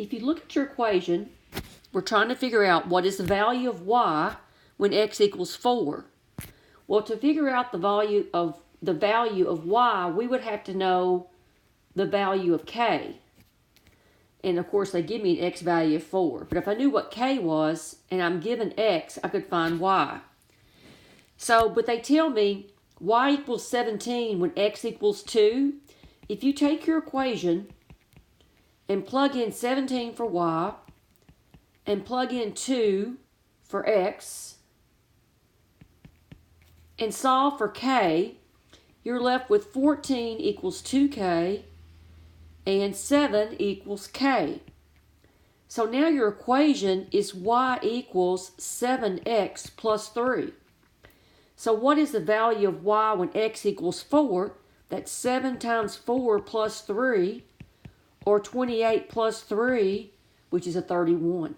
if you look at your equation, we're trying to figure out what is the value of y when x equals 4. Well, to figure out the value of y, we would have to know the value of k. And of course, they give me an x value of 4. But if I knew what k was, and I'm given x, I could find y. But they tell me y equals 17 when x equals 2. If you take your equation and plug in 17 for y, and plug in 2 for x, and solve for k, you're left with 14 equals 2k, and 7 equals k. So now your equation is y equals 7x plus 3. So what is the value of y when x equals 4? That's 7 times 4 plus 3, or 28 plus 3, which is a 31.